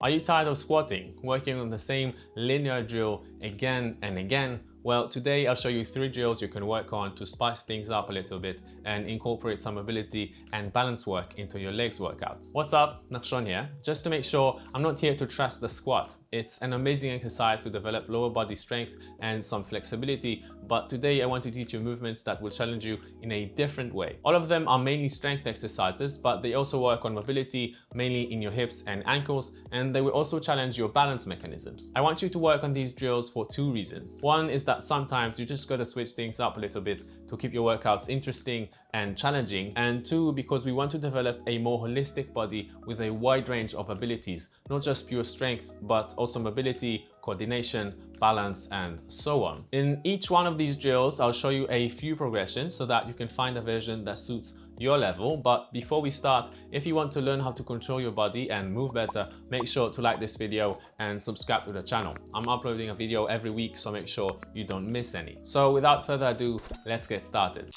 Are you tired of squatting, working on the same linear drill again and again? Well, today I'll show you 3 drills you can work on to spice things up a little bit and incorporate some mobility and balance work into your legs workouts. What's up? Nakshon here. Just to make sure, I'm not here to trash the squat. It's an amazing exercise to develop lower body strength and some flexibility, but today I want to teach you movements that will challenge you in a different way. All of them are mainly strength exercises, but they also work on mobility, mainly in your hips and ankles, and they will also challenge your balance mechanisms. I want you to work on these drills for 2 reasons. One is that sometimes you just gotta switch things up a little bit to keep your workouts interesting and challenging, and 2, because we want to develop a more holistic body with a wide range of abilities, not just pure strength, but also mobility, coordination, balance, and so on. In each one of these drills, I'll show you a few progressions so that you can find a version that suits your level. But before we start, if you want to learn how to control your body and move better, make sure to like this video and subscribe to the channel. I'm uploading a video every week, so make sure you don't miss any. So without further ado, let's get started.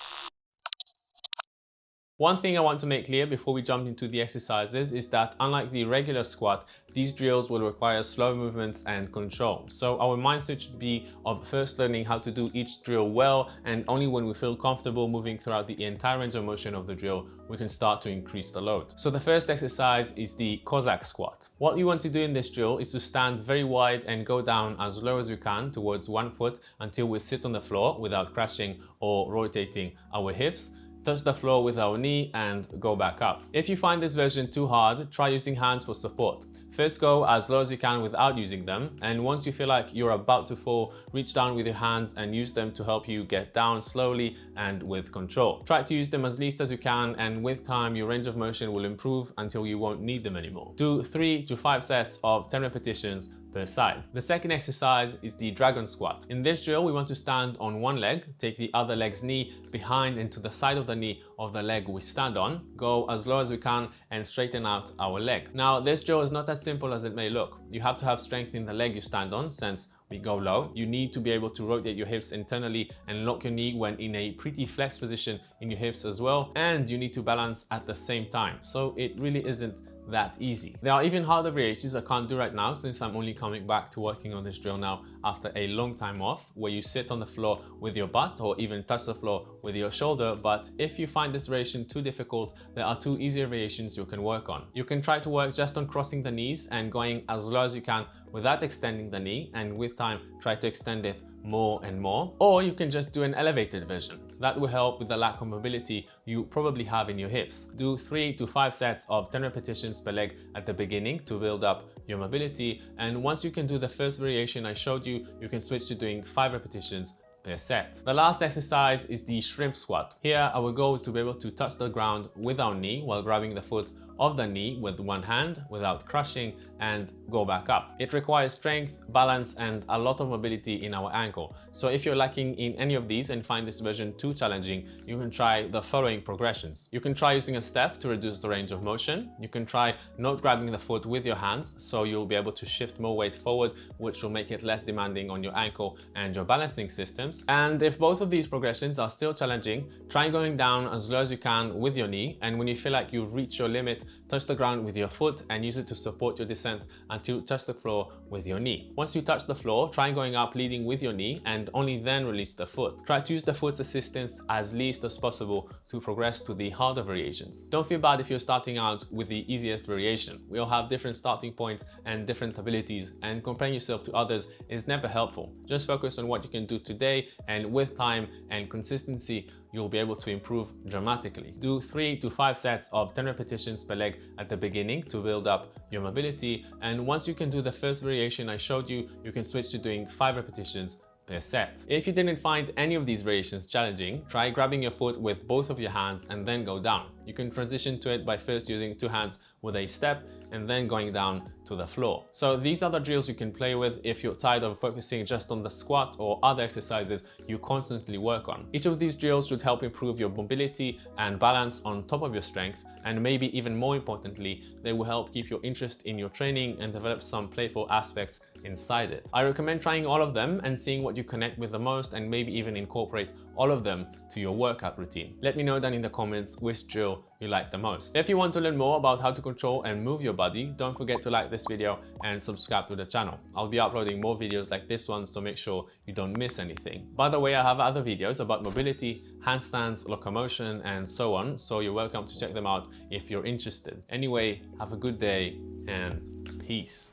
One thing I want to make clear before we jump into the exercises is that unlike the regular squat, these drills will require slow movements and control. So our mindset should be of first learning how to do each drill well, and only when we feel comfortable moving throughout the entire range of motion of the drill, we can start to increase the load. So the first exercise is the Cossack Squat. What you want to do in this drill is to stand very wide and go down as low as we can towards 1 foot until we sit on the floor without crashing or rotating our hips. Touch the floor with our knee and go back up. If you find this version too hard, try using hands for support. First go as low as you can without using them, and once you feel like you're about to fall, reach down with your hands and use them to help you get down slowly and with control. Try to use them as least as you can, and with time your range of motion will improve until you won't need them anymore. Do 3 to 5 sets of 10 repetitions per side. The second exercise is the dragon squat. In this drill, we want to stand on one leg, take the other leg's knee behind into the side of the knee of the leg we stand on, go as low as we can and straighten out our leg. Now, this drill is not as simple as it may look. You have to have strength in the leg you stand on since we go low. You need to be able to rotate your hips internally and lock your knee when in a pretty flexed position in your hips as well, and you need to balance at the same time. So it really isn't that easy. There are even harder variations I can't do right now since I'm only coming back to working on this drill now after a long time off, where you sit on the floor with your butt or even touch the floor with your shoulder. But if you find this variation too difficult, there are 2 easier variations you can work on. You can try to work just on crossing the knees and going as low as you can without extending the knee, and with time try to extend it more and more. Or you can just do an elevated version. That will help with the lack of mobility you probably have in your hips. Do 3 to 5 sets of 10 repetitions per leg at the beginning to build up your mobility, and once you can do the first variation I showed you, you can switch to doing 5 repetitions per set. The last exercise is the shrimp squat. Here our goal is to be able to touch the ground with our knee while grabbing the foot of the knee with one hand without crushing and go back up. It requires strength, balance, and a lot of mobility in our ankle. So if you're lacking in any of these and find this version too challenging, you can try the following progressions. You can try using a step to reduce the range of motion. You can try not grabbing the foot with your hands, so you'll be able to shift more weight forward, which will make it less demanding on your ankle and your balancing systems. And if both of these progressions are still challenging, try going down as low as you can with your knee, and when you feel like you've reached your limit, touch the ground with your foot and use it to support your descent until you touch the floor with your knee. Once you touch the floor, try going up leading with your knee and only then release the foot. Try to use the foot's assistance as least as possible to progress to the harder variations. Don't feel bad if you're starting out with the easiest variation. We all have different starting points and different abilities, and comparing yourself to others is never helpful. Just focus on what you can do today, and with time and consistency, you'll be able to improve dramatically. Do 3 to 5 sets of 10 repetitions per leg at the beginning to build up your mobility, and once you can do the first variation I showed you, you can switch to doing 5 repetitions per set. If you didn't find any of these variations challenging, try grabbing your foot with both of your hands and then go down. You can transition to it by first using 2 hands with a step and then going down to the floor. So these are the drills you can play with if you're tired of focusing just on the squat or other exercises you constantly work on. Each of these drills should help improve your mobility and balance on top of your strength, and maybe even more importantly, they will help keep your interest in your training and develop some playful aspects inside it. I recommend trying all of them and seeing what you connect with the most, and maybe even incorporate all of them to your workout routine. Let me know down in the comments which drill you like the most. If you want to learn more about how to control and move your body, don't forget to like this video and subscribe to the channel. I'll be uploading more videos like this one, so make sure you don't miss anything. By the way, I have other videos about mobility, handstands, locomotion, and so on, so you're welcome to check them out if you're interested. Anyway, have a good day and peace.